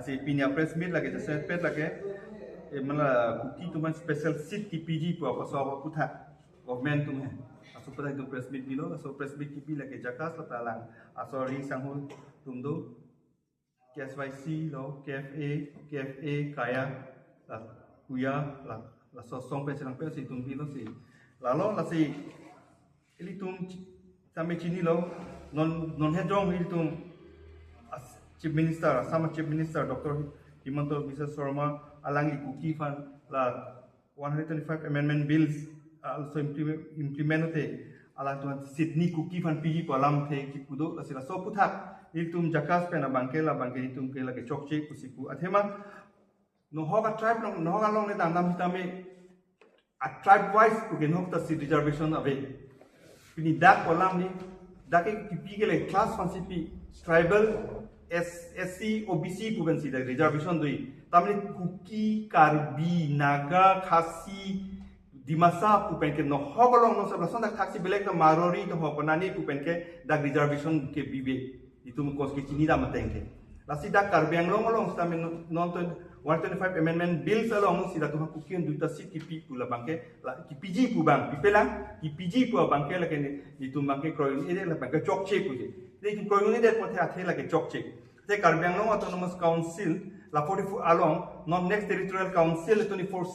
Asih pinya press meet lagi just pet lagi. Mana Kuki tu man special seat KPG pu apa so apa putha government tu है असो पता itu press meet bilo असो press meet KP lagi JACAS la talang असो ring sanghul tum do KSYC lo KFA kaya la kuya la so song pe selang pe si tum bilo si lalo la si ili tum sampai chini lo non hedrong ili tum chief minister sama chief minister Dr. Himanto Biswa Sharma alang Kuki phan la 125 amendment bills also implemented alang tuan Sydney Kuki phan PG palam the kipudo asila so puthak itum JACAS pena bangke itum ke la ke chokche kusiku athema no hoga tribe no hoga long ne dam hitame a tribe wise ku gen hokta seat reservation ave pini dak palam ni dake kipi ke le class phan sipi tribal SC OBC pugan si reservation doi tamni Kuki Karbi Naga Khasi Dimasa pupen ke no hogalong no sabla sonda taxi belek no Marori to hokonani pupen ke dag reservation ke bibe itu mo kos ke chini da matengke lasi dak Karbi long stami non 125 amendment bills along sida to Kuki on duta si kipi pula bangke la kipiji pu bang pipela kipiji pu bangke la ke itu bangke kroyon ide la bangke chokche pu je de kroyon ide pothe athe la ke chokche te Karbi Autonomous Council la 44 along non next territorial council 24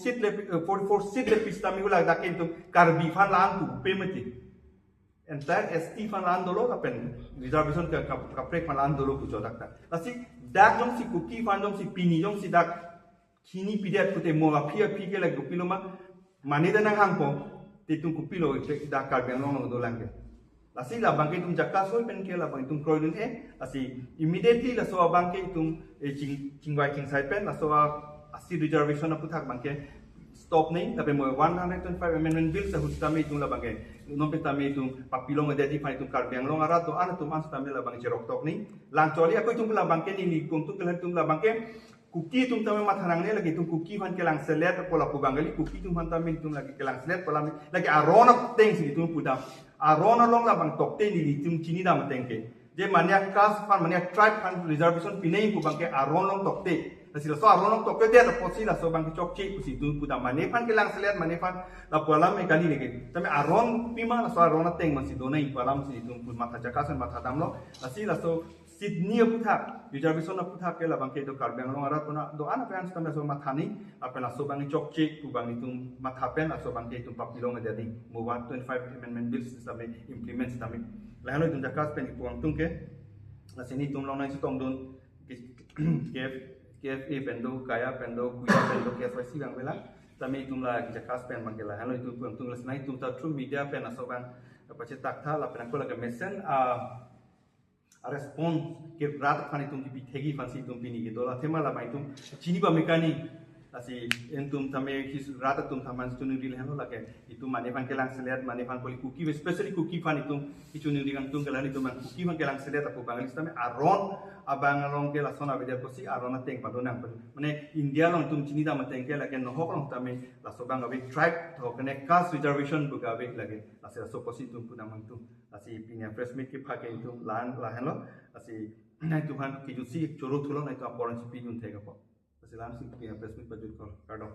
seat le pistami hula dakin tu Karbi phan lan tu pemeti entire ST phan lan dolo kapen reservation ka prek phan lan dolo ku jodak ta lasi dak jong si Kuki phan jong si pini jong si dak kini pidet pute mo la pia pike la gupilo ma mani da nang hangpo te tu kupilo dak Karbi do langke lasi la bangke tum JACAS hoi pen ke la bang tum kroidun lasi immediately la so bangke tum chingwai sai pen la so asi reservation na puthak bangke stop nei la pe mo 125 amendment bill sa hustame tum la bangke no pe tame tum papilong identify tum Karbi long ara to ana tum ans tame la bang jerok tok ni lang choli akoi tum la bangke ni kum tu kelan tum la bangke Kuki tum tame mathanang ne lagi tum Kuki phan kelang selet pola pubangali Kuki tum phan tame tum lagi kelang selet pola lagi arona teng si tum puda arona long la bang tok te ni tum chini da matengke je mania caste phan mania tribe phan reservation pinai pu bangke aron long tok te sila so aron long tok te da posi la so bangke chok che si tum puda mane phan kelang selet mane phan la pola me kali lagi tame aron pima la so arona teng man si donai polam si tum pu matha JACAS matha dam lo asila so Sydney puthak reservation puthak ke la bangke do Karbi long ara puna do ana pen stamna so mathani apela so bangi chokche pu bangi tum mathapen so bangke tum papilong jadi mo 125 amendment bills same implement same lahalo tum JACAS pen puang tung ke la sini tum long nai sitong don KFA pendo kaya pendo kuya pendo KSYC gang bela same tum la JACAS pen bangke lahalo tum puang tung la sinai tum ta true media pen so bang pacetak tha la pen ko la mesen respond ke rat khani tum ki thegi fansi tum pini ke dola thema la mai tum chini ba mekani asi entum tame ki rat tum thaman chunu dil hano lage itu mane pan kelang selet mane pan poli Kuki especially Kuki fan itum chunu dil tum kelani tum Kuki fan kelang selet apu bangalis tame aron abang long ke la sona bede posi aron teng padonang mane India long tum chini da mateng ke lage no hok long tame la sobang abe tribe to kene caste reservation buga abe lage asi so posi tum puna mantum asi pinya fresh meat ki phake tum lan la hano asi nai tuhan ki jusi choro thulo nai to aporan si pinun thega po asi lan si pinya fresh meat bajut kor kado